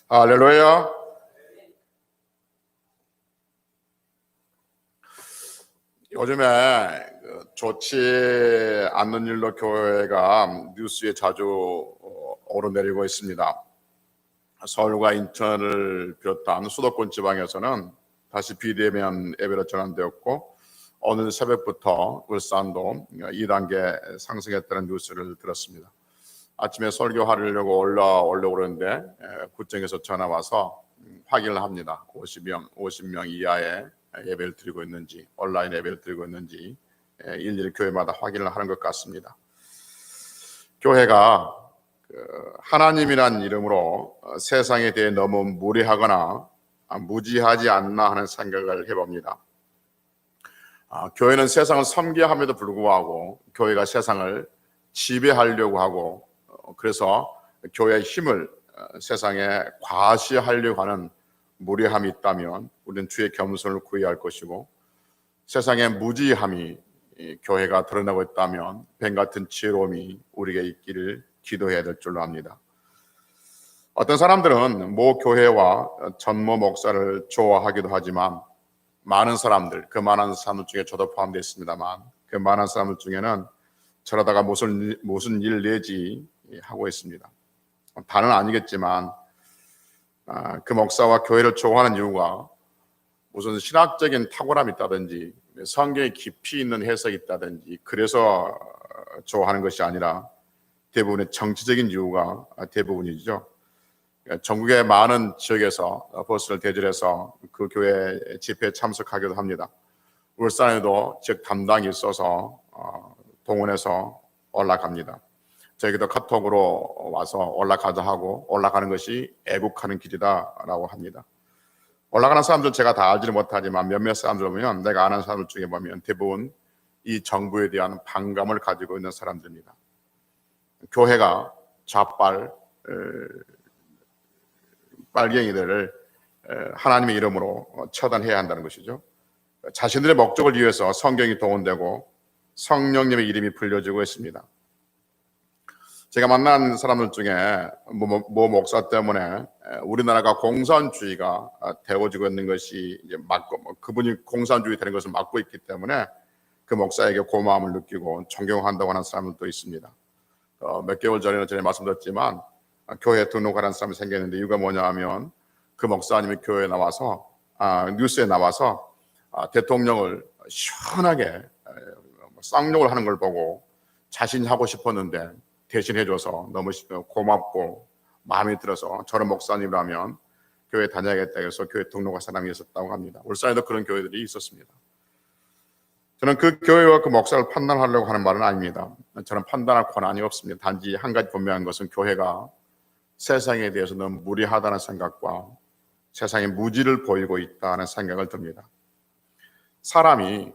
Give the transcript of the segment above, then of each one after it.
할렐루야. 요즘에 좋지 않는 일로 교회가 뉴스에 자주 오르내리고 있습니다. 서울과 인천을 비롯한 수도권 지방에서는 다시 비대면 예배로 전환되었고, 오늘 새벽부터 울산도 2단계 상승했다는 뉴스를 들었습니다. 아침에 설교하려고 올라오는데 구청에서 전화 와서 확인을 합니다. 50명 이하의 예배를 드리고 있는지, 온라인 예배를 드리고 있는지 일일이 교회마다 확인을 하는 것 같습니다. 교회가 하나님이란 이름으로 세상에 대해 너무 무례하거나 무지하지 않나 하는 생각을 해봅니다. 교회는 세상을 섬겨야 함에도 불구하고 교회가 세상을 지배하려고 하고, 그래서 교회의 힘을 세상에 과시하려고 하는 무례함이 있다면 우리는 주의 겸손을 구해야 할 것이고, 세상의 무지함이 교회가 드러나고 있다면 뱀 같은 지혜로움이 우리에게 있기를 기도해야 될 줄로 압니다. 어떤 사람들은 모 교회와 전모 목사를 좋아하기도 하지만, 많은 사람들, 그 많은 사람들 중에 저도 포함되어 있습니다만, 그 많은 사람들 중에는 저러다가 무슨 일 내지 하고 있습니다. 다는 아니겠지만 그 목사와 교회를 좋아하는 이유가 무슨 신학적인 탁월함이 있다든지 성경에 깊이 있는 해석이 있다든지 그래서 좋아하는 것이 아니라 대부분의 정치적인 이유가 대부분이죠. 전국의 많은 지역에서 버스를 대절해서 그 교회 집회에 참석하기도 합니다. 울산에도 지역 담당이 있어서 동원해서 올라갑니다. 저에게도 카톡으로 와서 올라가자 하고, 올라가는 것이 애국하는 길이다라고 합니다. 올라가는 사람들 제가 다 알지는 못하지만 몇몇 사람들 보면, 내가 아는 사람들 중에 보면 대부분 이 정부에 대한 반감을 가지고 있는 사람들입니다. 교회가 좌빨 빨갱이들을 하나님의 이름으로 처단해야 한다는 것이죠. 자신들의 목적을 위해서 성경이 동원되고 성령님의 이름이 불려지고 있습니다. 제가 만난 사람들 중에 모 목사 때문에 우리나라가 공산주의가 되어지고 있는 것이 이제 맞고, 그분이 공산주의 되는 것을 막고 있기 때문에 그 목사에게 고마움을 느끼고 존경한다고 하는 사람들도 있습니다. 몇 개월 전에 말씀드렸지만 교회에 등록하는 사람이 생겼는데, 이유가 뭐냐 하면 그 목사님이 교회에 나와서 뉴스에 나와서 대통령을 시원하게 쌍욕을 하는 걸 보고 자신이 하고 싶었는데 대신해줘서 너무 고맙고 마음에 들어서 저런 목사님이라면 교회 다녀야겠다 해서 교회 등록한 사람이 있었다고 합니다. 울산에도 그런 교회들이 있었습니다. 저는 그 교회와 그 목사를 판단하려고 하는 말은 아닙니다. 저는 판단할 권한이 없습니다. 단지 한 가지 분명한 것은 교회가 세상에 대해서 너무 무례하다는 생각과 세상에 무지를 보이고 있다는 생각을 듭니다. 사람이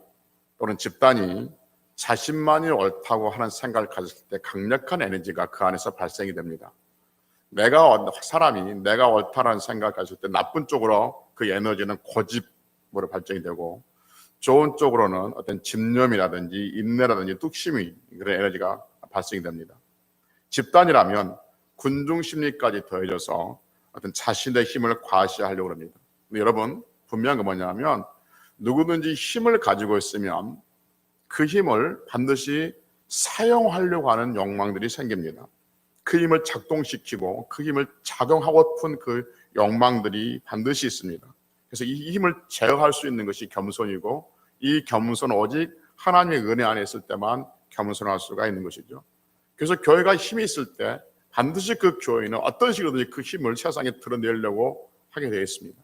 또는 집단이 자신만이 옳다고 하는 생각을 가졌을 때 강력한 에너지가 그 안에서 발생이 됩니다. 사람이 내가 옳다는 생각을 가졌을 때 나쁜 쪽으로 그 에너지는 고집으로 발전이 되고, 좋은 쪽으로는 어떤 집념이라든지 인내라든지 뚝심이, 그런 에너지가 발생이 됩니다. 집단이라면 군중 심리까지 더해져서 어떤 자신의 힘을 과시하려고 합니다. 근데 여러분, 분명한 건 뭐냐면 누구든지 힘을 가지고 있으면 그 힘을 반드시 사용하려고 하는 욕망들이 생깁니다. 그 힘을 작동시키고 그 힘을 작용하고픈 그 욕망들이 반드시 있습니다. 그래서 이 힘을 제어할 수 있는 것이 겸손이고, 이 겸손은 오직 하나님의 은혜 안에 있을 때만 겸손할 수가 있는 것이죠. 그래서 교회가 힘이 있을 때 반드시 그 교회는 어떤 식으로든지 그 힘을 세상에 드러내려고 하게 되어 있습니다.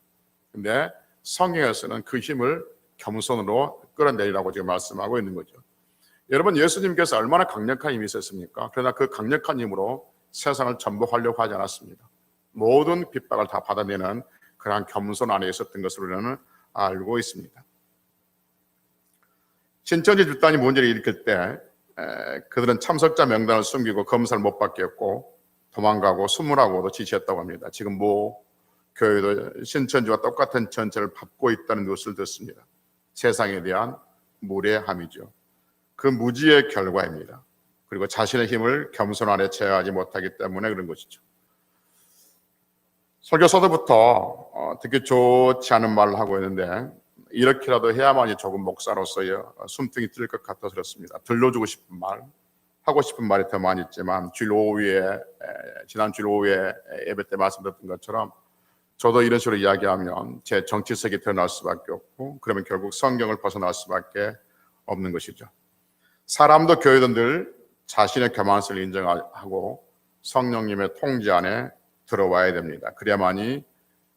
근데 성경에서는 그 힘을 겸손으로 끌어내리라고 지금 말씀하고 있는 거죠. 여러분, 예수님께서 얼마나 강력한 힘이 있었습니까? 그러나 그 강력한 힘으로 세상을 전복하려고 하지 않았습니다. 모든 핍박을 다 받아내는 그러한 겸손 안에 있었던 것으로 우리는 알고 있습니다. 신천지 집단이 문제를 일으킬 때 그들은 참석자 명단을 숨기고 검사를 못 받겠고 도망가고 수문하고도 지시했다고 합니다. 지금 모 교회도 신천지와 똑같은 전체를 밟고 있다는 것을 듣습니다. 세상에 대한 무례함이죠. 그 무지의 결과입니다. 그리고 자신의 힘을 겸손 안에 제어하지 못하기 때문에 그런 것이죠. 설교 서두부터 듣기 좋지 않은 말을 하고 있는데 이렇게라도 해야만이 조금 목사로서의 숨통이 뜰 것 같아서 그렇습니다. 들려주고 싶은 말, 하고 싶은 말이 더 많이 있지만 지난 주일 오후에 예배 때 말씀드렸던 것처럼 저도 이런 식으로 이야기하면 제 정치색이 드러날 수밖에 없고 그러면 결국 성경을 벗어날 수밖에 없는 것이죠. 사람도 교회도 늘 자신의 교만성을 인정하고 성령님의 통제 안에 들어와야 됩니다. 그래야만이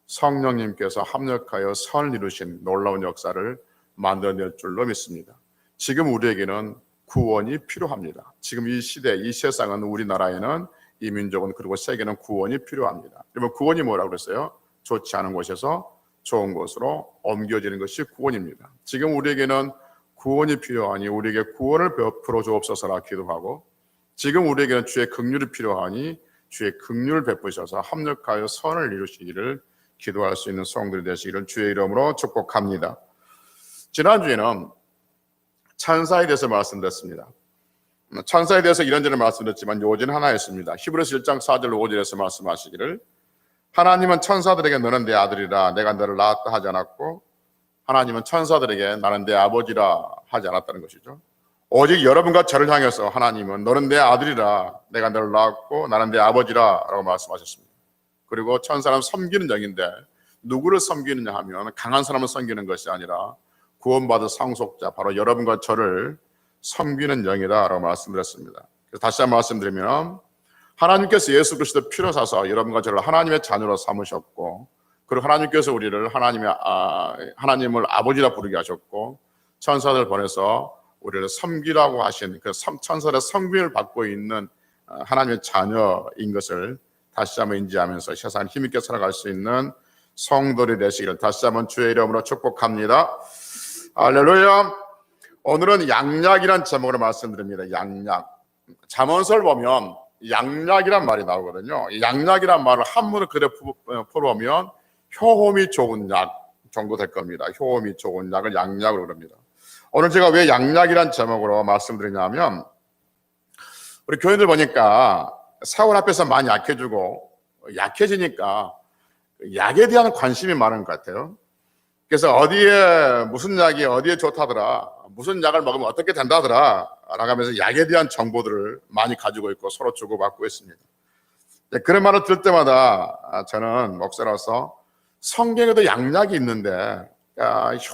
성령님께서 합력하여 선을 이루신 놀라운 역사를 만들어낼 줄로 믿습니다. 지금 우리에게는 구원이 필요합니다. 지금 이 시대, 이 세상은, 우리나라에는, 이 민족은, 그리고 세계는 구원이 필요합니다. 여러분, 구원이 뭐라고 그랬어요? 좋지 않은 곳에서 좋은 곳으로 옮겨지는 것이 구원입니다. 지금 우리에게는 구원이 필요하니 우리에게 구원을 베풀어 주옵소서라 기도하고, 지금 우리에게는 주의 긍휼이 필요하니 주의 긍휼을 베푸셔서 합력하여 선을 이루시기를 기도할 수 있는 성도들이 되시기를 주의 이름으로 축복합니다. 지난주에는 천사에 대해서 말씀드렸습니다. 천사에 대해서 이런저런 말씀드렸지만 요지는 하나였습니다. 히브리서 1장 4절 5절에서 말씀하시기를 하나님은 천사들에게 너는 내 아들이라 내가 너를 낳았다 하지 않았고 하나님은 천사들에게 나는 내 아버지라 하지 않았다는 것이죠. 오직 여러분과 저를 향해서 하나님은 너는 내 아들이라 내가 너를 낳았고 나는 내 아버지라 라고 말씀하셨습니다. 그리고 천사는 섬기는 영인데 누구를 섬기느냐 하면 강한 사람을 섬기는 것이 아니라 구원받은 상속자 바로 여러분과 저를 섬기는 영이다 라고 말씀드렸습니다. 그래서 다시 한번 말씀드리면 하나님께서 예수 그리스도 피로 사서 여러분과 저를 하나님의 자녀로 삼으셨고 그리고 하나님께서 우리를 하나님을 아버지라 부르게 하셨고 천사들 보내서 우리를 섬기라고 하신 그 천사들의 섬김을 받고 있는 하나님의 자녀인 것을 다시 한번 인지하면서 세상을 힘있게 살아갈 수 있는 성도들이 되시기를 다시 한번 주의 이름으로 축복합니다. 할렐루야. 오늘은 양약이란 제목으로 말씀드립니다. 양약. 잠언서를 보면 양약이란 말이 나오거든요. 양약이란 말을 한문을 그대로 풀어보면 효험이 좋은 약 정도 될 겁니다. 효험이 좋은 약을 양약으로 그럽니다. 오늘 제가 왜 양약이란 제목으로 말씀드리냐면 우리 교인들 보니까 세월 앞에서 많이 약해지고 약해지니까 약에 대한 관심이 많은 것 같아요. 그래서 어디에 무슨 약이 어디에 좋다더라, 무슨 약을 먹으면 어떻게 된다더라 라고 하면서 약에 대한 정보들을 많이 가지고 있고 서로 주고받고 있습니다. 그런 말을 들을 때마다 저는 목사로서 성경에도 양약이 있는데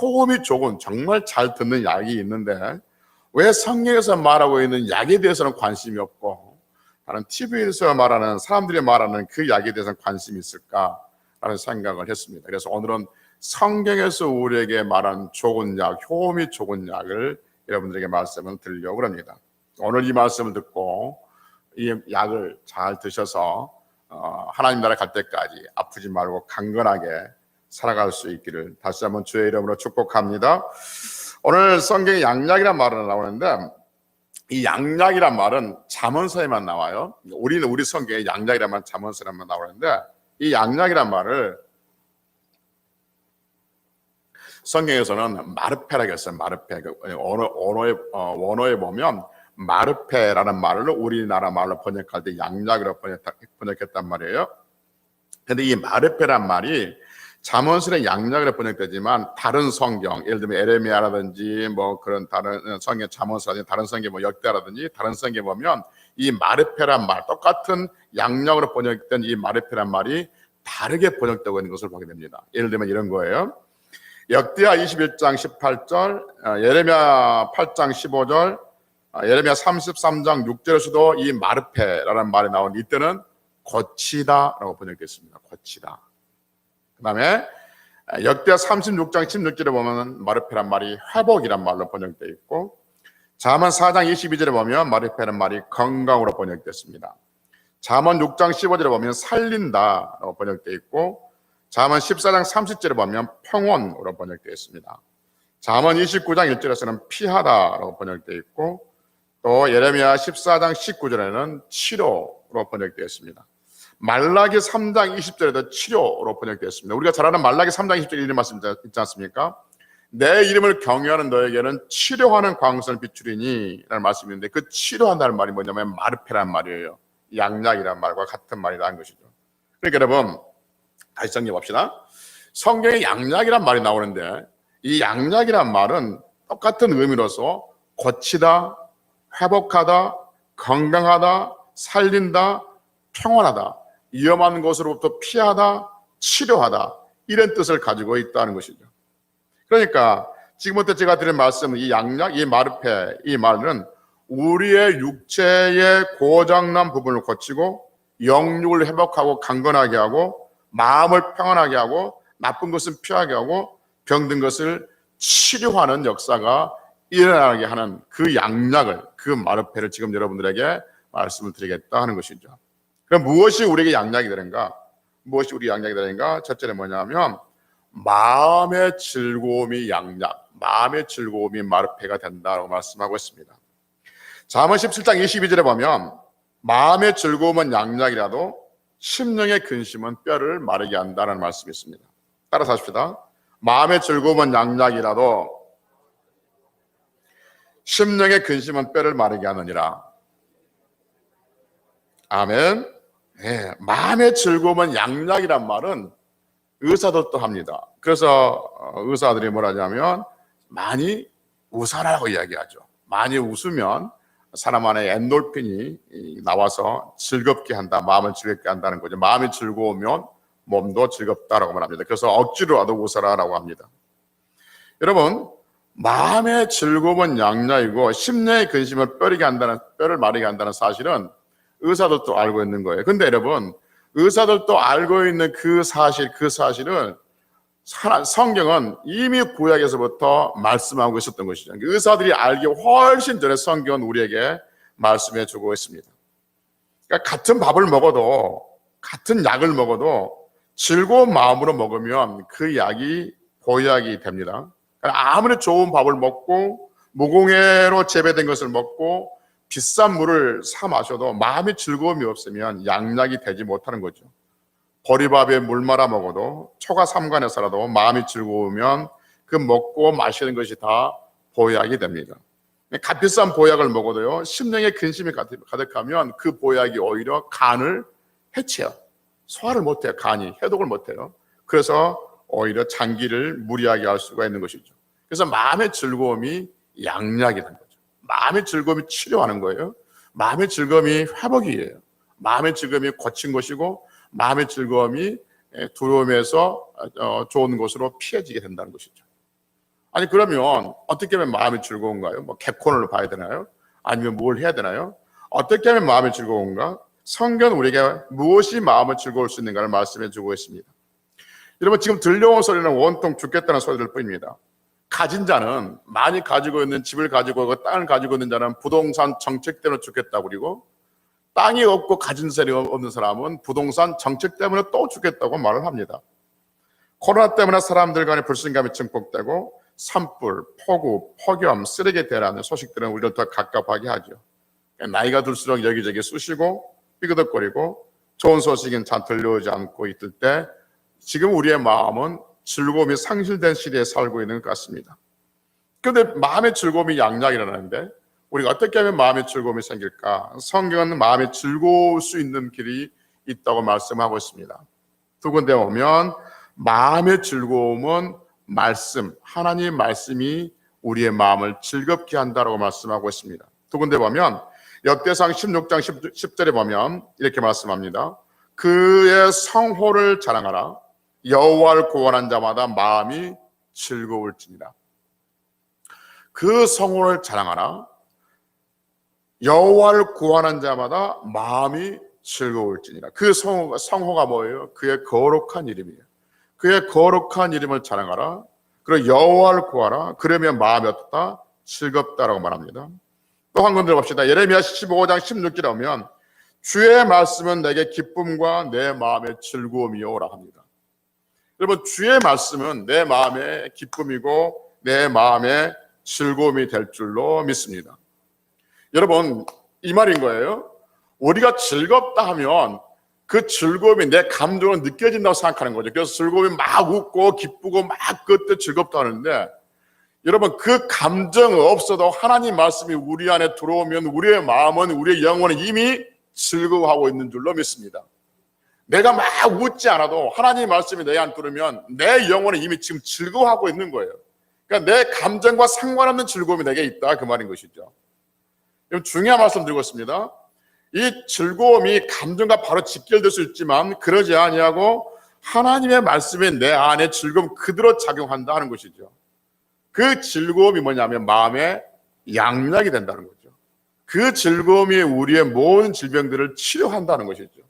효험이 좋은 정말 잘 듣는 약이 있는데 왜 성경에서 말하고 있는 약에 대해서는 관심이 없고 다른 TV에서 말하는 사람들이 말하는 그 약에 대해서는 관심이 있을까라는 생각을 했습니다. 그래서 오늘은 성경에서 우리에게 말한 좋은 약, 효험이 좋은 약을 여러분들에게 말씀을 드리려고 합니다. 오늘 이 말씀을 듣고 이 약을 잘 드셔서 하나님 나라 갈 때까지 아프지 말고 강건하게 살아갈 수 있기를 다시 한번 주의 이름으로 축복합니다. 오늘 성경에 양약이란 말은 나오는데 이 양약이란 말은 잠언서에만 나와요. 우리 성경에 양약이란 말 잠언서에만 나오는데 이 양약이란 말을 성경에서는 마르페라고 했어요. 마르페. 원어에 보면 마르페라는 말을 우리나라 말로 번역할 때 양약으로 번역했단 말이에요. 근데 이 마르페란 말이 잠언서의 양약으로 번역되지만 다른 성경, 예를 들면 에레미야라든지 뭐 그런 다른 성경 잠언서라든지 다른 성경 뭐 역대라든지 다른 성경 보면 이 마르페란 말, 똑같은 양약으로 번역된 이 마르페란 말이 다르게 번역되고 있는 것을 보게 됩니다. 예를 들면 이런 거예요. 역대하 21장 18절, 예레미야 8장 15절, 예레미야 33장 6절에서도 이 마르페라는 말이 나오는데 이때는 고치다라고 번역됐습니다. 고치다. 그 다음에 역대하 36장 16절에 보면 마르페란 말이 회복이란 말로 번역되어 있고 잠언 4장 22절에 보면 마르페란 말이 건강으로 번역됐습니다. 잠언 6장 15절에 보면 살린다라고 번역되어 있고 잠언 14장 30절에 보면 평온으로 번역되어 있습니다. 잠언 29장 1절에서는 피하다라고 번역되어 있고 또 예레미야 14장 19절에는 치료로 번역되어 있습니다. 말라기 3장 20절에도 치료로 번역되어 있습니다. 우리가 잘 아는 말라기 3장 20절 이런 말씀 있지 않습니까? 내 이름을 경외하는 너에게는 치료하는 광선을 비추리니 라는 말씀인데 그 치료한다는 말이 뭐냐면 마르페란 말이에요. 양약이란 말과 같은 말이라는 것이죠. 그러니까 여러분 다시 정리해봅시다. 성경에 양약이란 말이 나오는데 이 양약이란 말은 똑같은 의미로서 고치다, 회복하다, 건강하다, 살린다, 평안하다, 위험한 것으로부터 피하다, 치료하다, 이런 뜻을 가지고 있다는 것이죠. 그러니까 지금부터 제가 드린 말씀, 이 양약, 이 마르페, 이 말은 우리의 육체의 고장난 부분을 고치고 영육을 회복하고 강건하게 하고 마음을 평안하게 하고 나쁜 것은 피하게 하고 병든 것을 치료하는 역사가 일어나게 하는 그 양약을, 그 마르페를 지금 여러분들에게 말씀을 드리겠다 하는 것이죠. 그럼 무엇이 우리에게 양약이 되는가? 무엇이 우리 양약이 되는가? 첫째는 뭐냐면 마음의 즐거움이 양약, 마음의 즐거움이 마르페가 된다고 말씀하고 있습니다. 잠언 17장 22절에 보면 마음의 즐거움은 양약이라도 심령의 근심은 뼈를 마르게 한다는 말씀이 있습니다. 따라서 하십시다. 마음의 즐거움은 양약이라도 심령의 근심은 뼈를 마르게 하느니라. 아멘. 네, 마음의 즐거움은 양약이란 말은 의사들도 합니다. 그래서 의사들이 뭐라 하냐면 많이 웃어라고 이야기하죠. 많이 웃으면 사람 안에 엔돌핀이 나와서 즐겁게 한다, 마음을 즐겁게 한다는 거죠. 마음이 즐거우면 몸도 즐겁다라고 말합니다. 그래서 억지로라도 웃어라라고 합니다. 여러분, 마음의 즐거움은 양약이고 심령의 근심을 뼈를 마르게 한다는 사실은 의사들도 알고 있는 거예요. 근데 여러분, 의사들도 알고 있는 그 사실은 성경은 이미 구약에서부터 말씀하고 있었던 것이죠. 의사들이 알기 훨씬 전에 성경은 우리에게 말씀해 주고 있습니다. 그러니까 같은 밥을 먹어도, 같은 약을 먹어도 즐거운 마음으로 먹으면 그 약이 보약이 됩니다. 그러니까 아무리 좋은 밥을 먹고 무공해로 재배된 것을 먹고 비싼 물을 사 마셔도 마음의 즐거움이 없으면 양약이 되지 못하는 거죠. 보리밥에 물 말아 먹어도 초가 삼간에 살아도 마음이 즐거우면 그 먹고 마시는 것이 다 보약이 됩니다. 값 비싼 보약을 먹어도요, 심령에 근심이 가득하면 그 보약이 오히려 간을 해쳐요. 소화를 못해요. 간이 해독을 못해요. 그래서 오히려 장기를 무리하게 할 수가 있는 것이죠. 그래서 마음의 즐거움이 양약이 된 거죠. 마음의 즐거움이 치료하는 거예요. 마음의 즐거움이 회복이에요. 마음의 즐거움이 고친 것이고 마음의 즐거움이 두려움에서 좋은 곳으로 피해지게 된다는 것이죠. 아니 그러면 어떻게 하면 마음이 즐거운가요? 뭐 객콘을 봐야 되나요? 아니면 뭘 해야 되나요? 어떻게 하면 마음이 즐거운가? 성경은 우리에게 무엇이 마음을 즐거울 수 있는가를 말씀해 주고 있습니다. 여러분 지금 들려온 소리는 온통 죽겠다는 소리들 뿐입니다. 가진 자는 많이 가지고 있는 집을 가지고 있고 땅을 가지고 있는 자는 부동산 정책 때문에 죽겠다고 그리고 땅이 없고 가진 세력이 없는 사람은 부동산 정책 때문에 또 죽겠다고 말을 합니다. 코로나 때문에 사람들 간의 불신감이 증폭되고 산불, 폭우, 폭염, 쓰레기 대란의 소식들은 우리를 더 갑갑하게 하죠. 나이가 들수록 여기저기 쑤시고 삐그덕거리고 좋은 소식은 잘 들려오지 않고 있을 때 지금 우리의 마음은 즐거움이 상실된 시대에 살고 있는 것 같습니다. 그런데 마음의 즐거움이 양약이라는데 우리가 어떻게 하면 마음의 즐거움이 생길까? 성경은 마음이 즐거울 수 있는 길이 있다고 말씀하고 있습니다. 두 군데 보면 마음의 즐거움은 말씀, 하나님의 말씀이 우리의 마음을 즐겁게 한다고 말씀하고 있습니다. 두 군데 보면 역대상 16장 10절에 보면 이렇게 말씀합니다. 그의 성호를 자랑하라. 여호와를 구원한 자마다 마음이 즐거울지니라. 그 성호를 자랑하라. 여호와를 구원한 자마다 마음이 즐거울지니라. 그 성호가 뭐예요? 그의 거룩한 이름이에요. 그의 거룩한 이름을 자랑하라. 그리고 여호와를 구하라. 그러면 마음이 어떻다? 즐겁다라고 말합니다. 또 한 군데 봅시다. 예레미야 15장 16절에 오면 주의 말씀은 내게 기쁨과 내 마음의 즐거움이요라 합니다. 여러분 주의 말씀은 내 마음의 기쁨이고 내 마음의 즐거움이 될 줄로 믿습니다. 여러분 이 말인 거예요. 우리가 즐겁다 하면 그 즐거움이 내 감정으로 느껴진다고 생각하는 거죠. 그래서 즐거움이 막 웃고 기쁘고 막 그때 즐겁다 하는데 여러분 그 감정 없어도 하나님 말씀이 우리 안에 들어오면 우리의 마음은 우리의 영혼은 이미 즐거워하고 있는 줄로 믿습니다. 내가 막 웃지 않아도 하나님의 말씀이 내 안에 들으면 내 영혼이 이미 지금 즐거워하고 있는 거예요. 그러니까 내 감정과 상관없는 즐거움이 내게 있다, 그 말인 것이죠. 중요한 말씀 드리고 있습니다. 이 즐거움이 감정과 바로 직결될 수 있지만 그러지 아니하고 하나님의 말씀이 내 안에 즐거움 그대로 작용한다 하는 것이죠. 그 즐거움이 뭐냐면 마음의 양약이 된다는 거죠. 그 즐거움이 우리의 모든 질병들을 치료한다는 것이죠.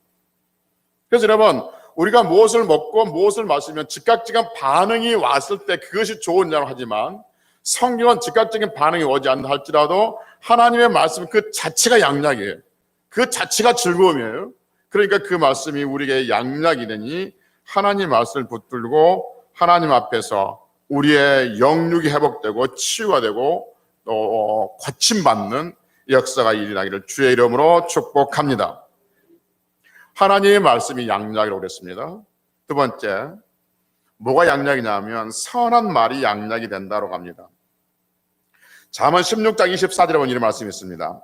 그래서 여러분, 우리가 무엇을 먹고 무엇을 마시면 즉각적인 반응이 왔을 때 그것이 좋은 줄 하지만 성경은 즉각적인 반응이 오지 않는다 할지라도 하나님의 말씀 그 자체가 양약이에요. 그 자체가 즐거움이에요. 그러니까 그 말씀이 우리에게 양약이 되니 하나님 말씀을 붙들고 하나님 앞에서 우리의 영육이 회복되고 치유가 되고 또 고침받는 역사가 일어나기를 주의 이름으로 축복합니다. 하나님의 말씀이 양약이라고 그랬습니다. 두 번째, 뭐가 양약이냐면 선한 말이 양약이 된다고 합니다. 잠언 16장 24절에 보면 이런 말씀이 있습니다.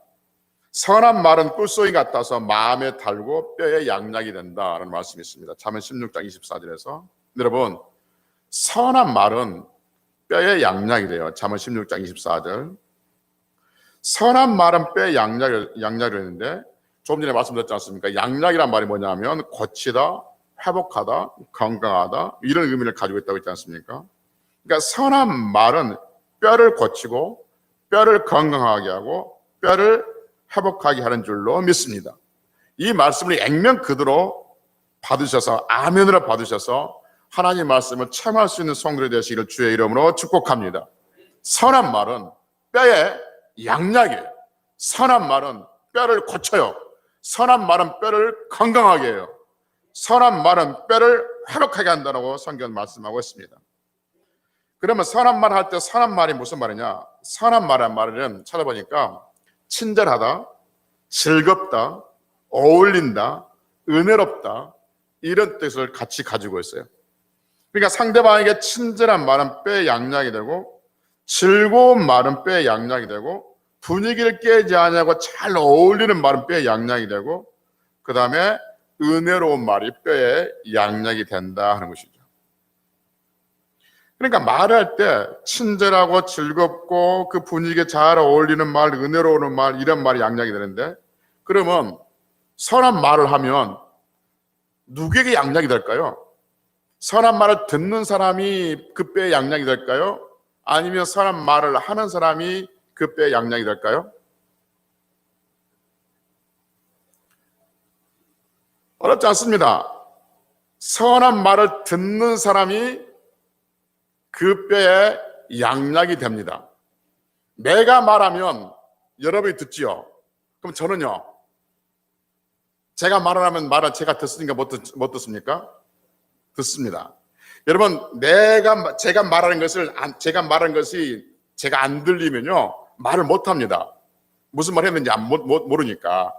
선한 말은 꿀소리 같아서 마음에 달고 뼈에 양약이 된다라는 말씀이 있습니다. 잠언 16장 24절에서 여러분, 선한 말은 뼈에 양약이 돼요. 잠언 16장 24절. 선한 말은 뼈에 양약을 했는데 조금 전에 말씀드렸지 않습니까? 양약이란 말이 뭐냐면 고치다, 회복하다, 건강하다 이런 의미를 가지고 있다고 했지 않습니까? 그러니까 선한 말은 뼈를 고치고 뼈를 건강하게 하고 뼈를 회복하게 하는 줄로 믿습니다. 이 말씀을 액면 그대로 받으셔서 아멘으로 받으셔서 하나님 말씀을 체험할 수 있는 성도들이 되시기를 주의 이름으로 축복합니다. 선한 말은 뼈에 양약이에요. 선한 말은 뼈를 고쳐요. 선한 말은 뼈를 건강하게 해요. 선한 말은 뼈를 회복하게 한다고 성경은 말씀하고 있습니다. 그러면 선한 말 할 때 선한 말이 무슨 말이냐? 선한 말이란 말은 찾아보니까 친절하다, 즐겁다, 어울린다, 은혜롭다 이런 뜻을 같이 가지고 있어요. 그러니까 상대방에게 친절한 말은 뼈에 양약이 되고 즐거운 말은 뼈에 양약이 되고 분위기를 깨지 않냐고 잘 어울리는 말은 뼈에 양약이 되고 그 다음에 은혜로운 말이 뼈에 양약이 된다 하는 것이죠. 그러니까 말할 때 친절하고 즐겁고 그 분위기에 잘 어울리는 말, 은혜로운 말 이런 말이 양약이 되는데 그러면 선한 말을 하면 누구에게 양약이 될까요? 선한 말을 듣는 사람이 그 뼈에 양약이 될까요? 아니면 선한 말을 하는 사람이 그 뼈에 양약이 될까요? 어렵지 않습니다. 선한 말을 듣는 사람이 그 뼈에 양약이 됩니다. 내가 말하면 여러분이 듣지요. 그럼 저는요. 제가 말을 말을 제가 듣으니까 못 듣습니까? 듣습니다. 여러분, 제가 말하는 것이 제가 안 들리면요 말을 못 합니다. 무슨 말 했는지 모르니까.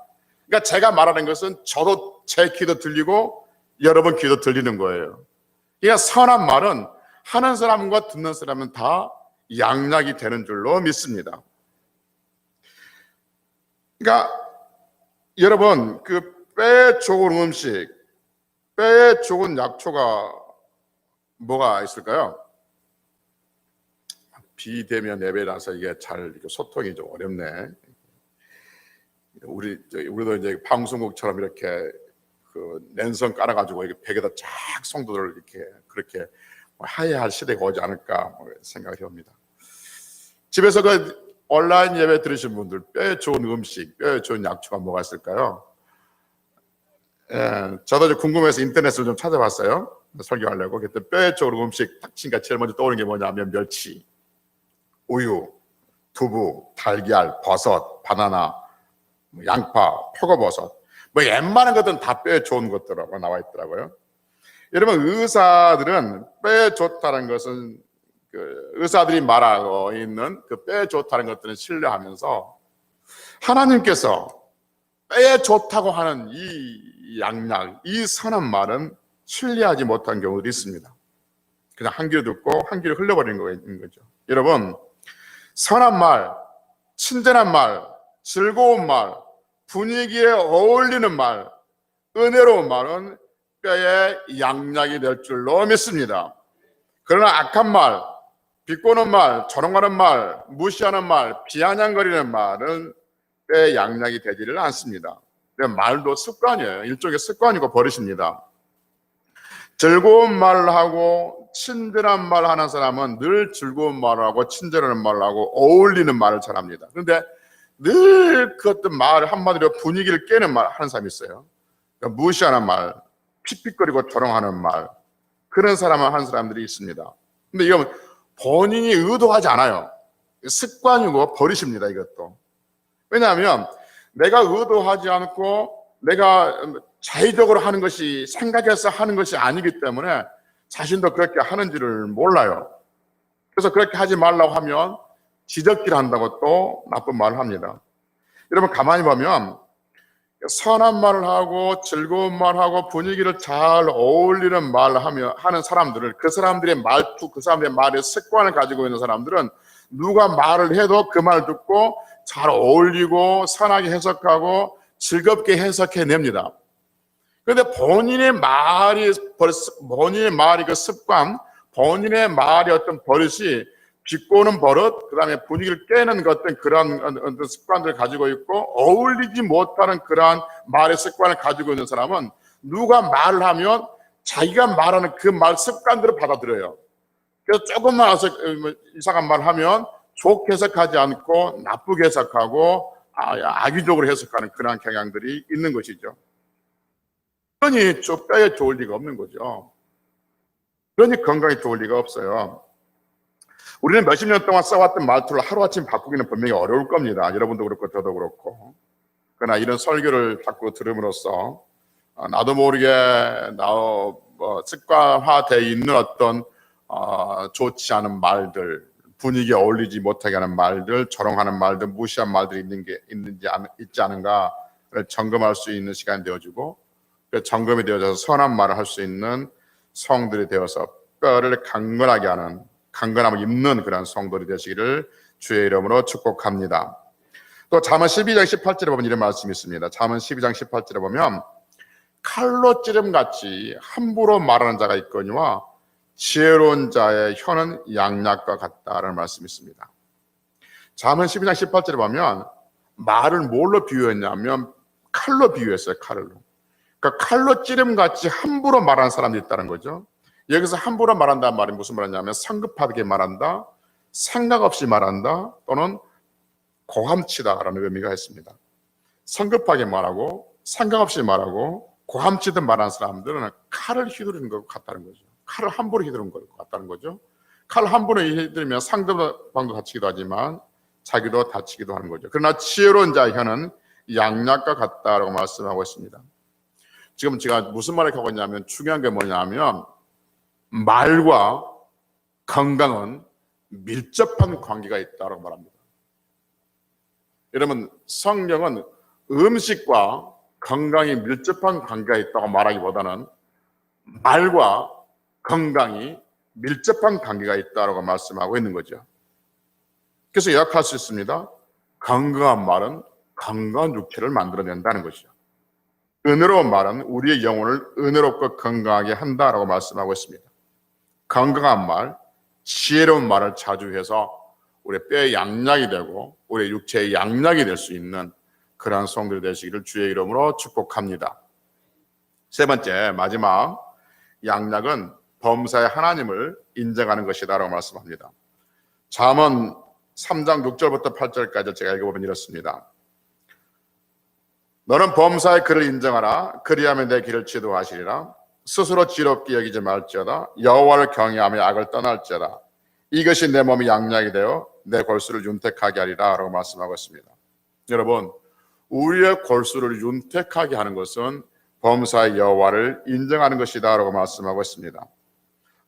그러니까 제가 말하는 것은 저도 제 귀도 들리고 여러분 귀도 들리는 거예요. 그러니까 선한 말은 하는 사람과 듣는 사람은 다 양약이 되는 줄로 믿습니다. 그러니까 여러분 그 뼈에 좋은 음식, 뼈에 좋은 약초가 뭐가 있을까요? 비대면 예배라서 이게 잘 소통이 좀 어렵네. 우리도 이제 방송국처럼 이렇게 그 랜선 깔아가지고 이렇게 벽에다 쫙 성도들을 이렇게 그렇게 하야할 시대가 오지 않을까 생각이 듭니다. 집에서 그 온라인 예배 들으신 분들 뼈에 좋은 음식, 뼈에 좋은 약초가 뭐가 있을까요? 예, 저도 좀 궁금해서 인터넷을 좀 찾아봤어요. 설교하려고. 그때 뼈에 좋은 음식 딱 치니까 제일 먼저 떠오르는 게 뭐냐면 멸치, 우유, 두부, 달걀, 버섯, 바나나, 양파, 표고버섯 뭐 웬만한 것들은 다 뼈에 좋은 것들하고 나와 있더라고요. 여러분 의사들은 뼈에 좋다는 것은 그 의사들이 말하고 있는 그 뼈에 좋다는 것들은 신뢰하면서 하나님께서 뼈에 좋다고 하는 이 양약, 이 선한 말은 신뢰하지 못한 경우도 있습니다. 그냥 한 귀로 듣고 한 귀로 흘려버리는 거죠. 여러분 선한 말, 친절한 말, 즐거운 말, 분위기에 어울리는 말, 은혜로운 말은 뼈의 양약이 될 줄로 믿습니다. 그러나 악한 말, 비꼬는 말, 조롱하는 말, 무시하는 말, 비아냥거리는 말은 뼈의 양약이 되지를 않습니다. 말도 습관이에요. 일종의 습관이고 버릇입니다. 즐거운 말을 하고 친절한 말을 하는 사람은 늘 즐거운 말을 하고 친절한 말을 하고 어울리는 말을 잘합니다. 그런데 늘 그 어떤 말 한마디로 분위기를 깨는 말 하는 사람이 있어요. 그러니까 무시하는 말, 픽픽거리고 조롱하는 말, 그런 사람을 하는 사람들이 있습니다. 근데 이건 본인이 의도하지 않아요. 습관이고 버릇입니다, 이것도. 왜냐하면 내가 의도하지 않고 내가 자의적으로 하는 것이, 생각해서 하는 것이 아니기 때문에 자신도 그렇게 하는지를 몰라요. 그래서 그렇게 하지 말라고 하면 지적질 한다고 또 나쁜 말을 합니다. 여러분 가만히 보면 선한 말을 하고 즐거운 말을 하고 분위기를 잘 어울리는 말을 하는 사람들을, 그 사람들의 말투, 그 사람들의 말의 습관을 가지고 있는 사람들은 누가 말을 해도 그 말 듣고 잘 어울리고 선하게 해석하고 즐겁게 해석해냅니다. 그런데 본인의 말이 그 습관, 본인의 말이 어떤 버릇이 비꼬는 버릇, 그 다음에 분위기를 깨는 어떤 그런 습관들을 가지고 있고 어울리지 못하는 그러한 말의 습관을 가지고 있는 사람은 누가 말을 하면 자기가 말하는 그 말 습관들을 받아들여요. 그래서 조금만 이상한 말을 하면 좋게 해석하지 않고 나쁘게 해석하고 악의적으로 해석하는 그런 경향들이 있는 것이죠. 그러니 뼈에 좋을 리가 없는 거죠. 그러니 건강에 좋을 리가 없어요. 우리는 몇십 년 동안 써왔던 말투를 하루아침 바꾸기는 분명히 어려울 겁니다. 여러분도 그렇고 저도 그렇고. 그러나 이런 설교를 자꾸 들음으로써 나도 모르게 습관화되어 있는 어떤 좋지 않은 말들, 분위기에 어울리지 못하게 하는 말들, 조롱하는 말들, 무시한 말들이 있지 않은가를 점검할 수 있는 시간이 되어지고, 점검이 되어져서 선한 말을 할 수 있는 성들이 되어서 뼈를 강건하게 하는, 강건함을 입는 그런 성도들이 되시기를 주의 이름으로 축복합니다. 또 잠언 12장 18절에 보면 이런 말씀이 있습니다. 잠언 12장 18절에 보면 칼로 찌름같이 함부로 말하는 자가 있거니와 지혜로운 자의 혀는 양약과 같다라는 말씀이 있습니다. 잠언 12장 18절에 보면 말을 뭘로 비유했냐면 칼로 비유했어요. 칼로. 그러니까 칼로 찌름같이 함부로 말하는 사람들이 있다는 거죠. 여기서 함부로 말한다는 말이 무슨 말이냐면 성급하게 말한다, 생각 없이 말한다, 또는 고함치다라는 의미가 있습니다. 성급하게 말하고 생각 없이 말하고 고함치듯 말하는 사람들은 칼을 휘두르는 것 같다는 거죠. 칼을 함부로 휘두르는 것 같다는 거죠. 칼을 함부로 휘두르면 상대방도 다치기도 하지만 자기도 다치기도 하는 거죠. 그러나 지혜로운 자의 혀는 양약과 같다라고 말씀하고 있습니다. 지금 제가 무슨 말을 하고 있냐면 중요한 게 뭐냐면 말과 건강은 밀접한 관계가 있다고 말합니다. 여러분 성경은 음식과 건강이 밀접한 관계가 있다고 말하기보다는 말과 건강이 밀접한 관계가 있다고 말씀하고 있는 거죠. 그래서 요약할 수 있습니다. 건강한 말은 건강한 육체를 만들어낸다는 것이죠. 은혜로운 말은 우리의 영혼을 은혜롭고 건강하게 한다라고 말씀하고 있습니다. 건강한 말, 지혜로운 말을 자주 해서 우리 뼈의 양약이 되고 우리 육체의 양약이 될 수 있는 그러한 성도들 되시기를 주의 이름으로 축복합니다. 세 번째, 마지막 양약은 범사의 하나님을 인정하는 것이다라고 말씀합니다. 잠언 3장 6절부터 8절까지 제가 읽어보면 이렇습니다. 너는 범사의 그를 인정하라. 그리하면 내 길을 지도하시리라. 스스로 지롭게 여기지 말지어다. 여호와를 경외하며 악을 떠날지어다. 이것이 내 몸이 양약이 되어 내 골수를 윤택하게 하리라 라고 말씀하고 있습니다. 여러분, 우리의 골수를 윤택하게 하는 것은 범사의 여호와를 인정하는 것이다 라고 말씀하고 있습니다.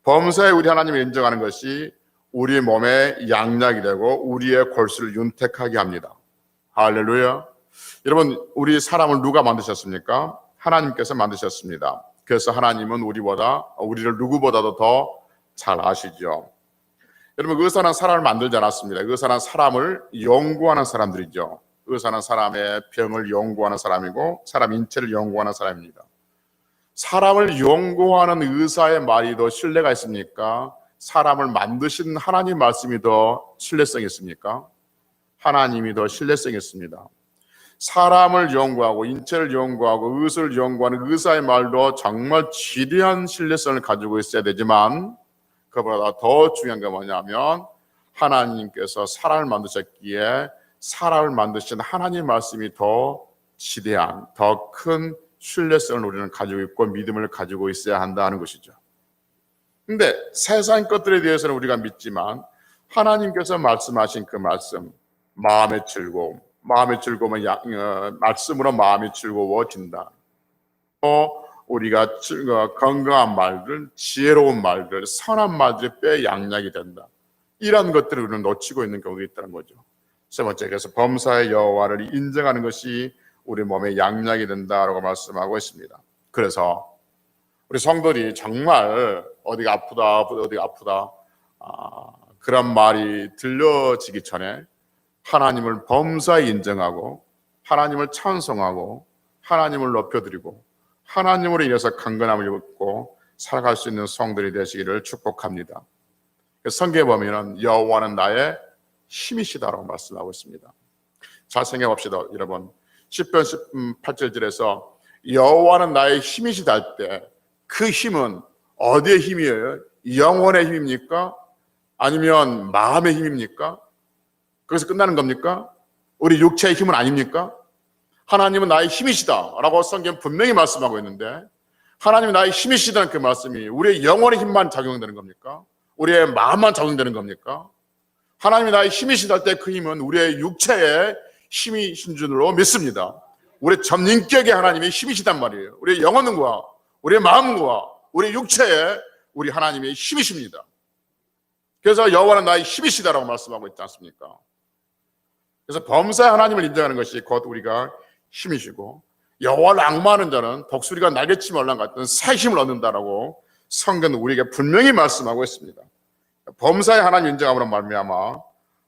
범사의 우리 하나님을 인정하는 것이 우리 몸의 양약이 되고 우리의 골수를 윤택하게 합니다. 할렐루야. 여러분, 우리 사람을 누가 만드셨습니까? 하나님께서 만드셨습니다. 그래서 하나님은 우리를 누구보다도 더 잘 아시죠. 여러분, 의사는 사람을 만들지 않았습니다. 의사는 사람을 연구하는 사람들이죠. 의사는 사람의 병을 연구하는 사람이고 사람 인체를 연구하는 사람입니다. 사람을 연구하는 의사의 말이 더 신뢰가 있습니까? 사람을 만드신 하나님 말씀이 더 신뢰성이 있습니까? 하나님이 더 신뢰성이 있습니다. 사람을 연구하고 인체를 연구하고 의술을 연구하는 의사의 말도 정말 지대한 신뢰성을 가지고 있어야 되지만, 그보다 더 중요한 게 뭐냐면 하나님께서 사람을 만드셨기에 사람을 만드신 하나님 말씀이 더 지대한, 더 큰 신뢰성을 우리는 가지고 있고 믿음을 가지고 있어야 한다는 것이죠. 근데 세상 것들에 대해서는 우리가 믿지만 하나님께서 말씀하신 그 말씀, 마음의 즐거움, 마음의 즐거움은 말씀으로 마음이 즐거워진다. 우리가 건강한 말들, 지혜로운 말들, 선한 말들이 뼈에 양약이 된다. 이런 것들을 우리는 놓치고 있는 경우가 있다는 거죠. 세 번째, 그래서 범사의 여호와를 인정하는 것이 우리 몸에 양약이 된다라고 말씀하고 있습니다. 그래서 우리 성도들이 정말 어디가 아프다 그런 말이 들려지기 전에 하나님을 범사에 인정하고 하나님을 찬송하고 하나님을 높여드리고 하나님으로 인해서 강건함을 입고 살아갈 수 있는 성도들이 되시기를 축복합니다. 성경에 보면 여호와는 나의 힘이시다라고 말씀하고 있습니다. 잘 생각해 봅시다, 여러분. 10편 18절에서 여호와는 나의 힘이시다 할 때 그 힘은 어디의 힘이에요? 영혼의 힘입니까? 아니면 마음의 힘입니까? 거기서 끝나는 겁니까? 우리 육체의 힘은 아닙니까? 하나님은 나의 힘이시다 라고 성경 분명히 말씀하고 있는데, 하나님이 나의 힘이시다는 그 말씀이 우리의 영혼의 힘만 작용되는 겁니까? 우리의 마음만 작용되는 겁니까? 하나님이 나의 힘이시다 할 때 그 힘은 우리의 육체의 힘이신 줄로 믿습니다. 우리 전인격의 하나님이 힘이시단 말이에요. 우리의 영혼과 우리의 마음과 우리의 육체에 우리 하나님의 힘이십니다. 그래서 여호와는 나의 힘이시다라고 말씀하고 있지 않습니까? 그래서 범사의 하나님을 인정하는 것이 곧 우리가 힘이시고, 여호와를 앙마하는 자는 독수리가 날개치며 올라갔던 새 힘을 얻는다라고 성경은 우리에게 분명히 말씀하고 있습니다. 범사의 하나님 인정함으로 말미암아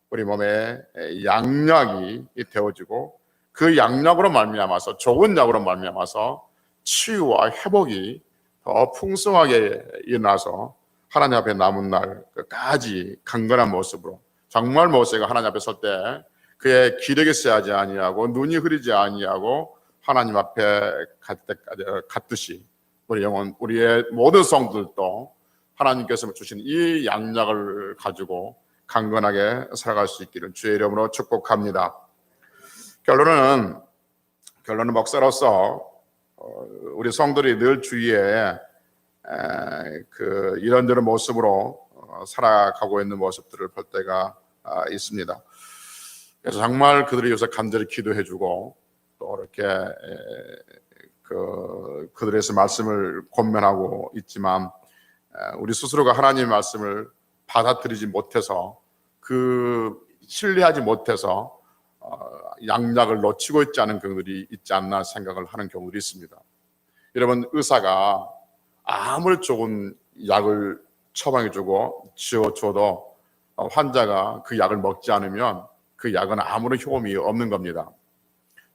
우리 몸에 양약이 되어지고, 그 양약으로 말미암아서 좋은 약으로 말미암아서 치유와 회복이 더 풍성하게 일어나서 하나님 앞에 남은 날 끝까지 강건한 모습으로, 정말 모세가 하나님 앞에 설 때 그의 기력이 쇠하지 아니하고 눈이 흐리지 아니하고 하나님 앞에 갈 때까지 갔듯이 우리 영혼, 우리의 모든 성들도 하나님께서 주신 이 양약을 가지고 강건하게 살아갈 수 있기를 주의 이름으로 축복합니다. 결론은 목사로서 우리 성들이 늘 주위에 이런저런 모습으로 살아가고 있는 모습들을 볼 때가 있습니다. 그래서 정말 그들이 요새 간절히 기도해주고 또 이렇게 그들에서 말씀을 권면하고 있지만, 우리 스스로가 하나님의 말씀을 받아들이지 못해서 신뢰하지 못해서 양약을 놓치고 있지 않은 경우들이 있지 않나 생각을 하는 경우들이 있습니다. 여러분, 의사가 아무리 좋은 약을 처방해주고 지어줘도 환자가 그 약을 먹지 않으면 그 약은 아무런 효험이 없는 겁니다.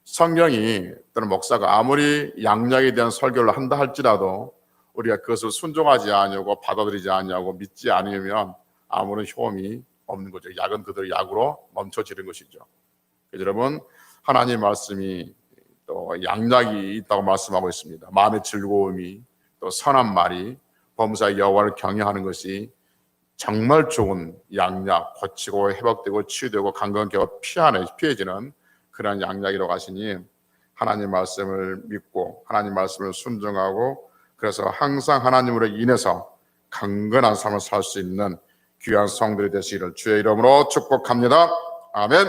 성경이 또는 목사가 아무리 양약에 대한 설교를 한다 할지라도 우리가 그것을 순종하지 아니하고 받아들이지 아니하고 믿지 않으면 아무런 효험이 없는 거죠. 약은 그대로 약으로 멈춰지는 것이죠. 그래서 여러분, 하나님의 말씀이 또 양약이 있다고 말씀하고 있습니다. 마음의 즐거움이, 또 선한 말이, 범사의 여호와를 경외하는 것이 정말 좋은 양약, 고치고 회복되고 치유되고 강건하게 피해지는 그런 양약이라고 하시니, 하나님 말씀을 믿고 하나님 말씀을 순종하고, 그래서 항상 하나님으로 인해서 강건한 삶을 살 수 있는 귀한 성들이 되시기를 주의 이름으로 축복합니다. 아멘.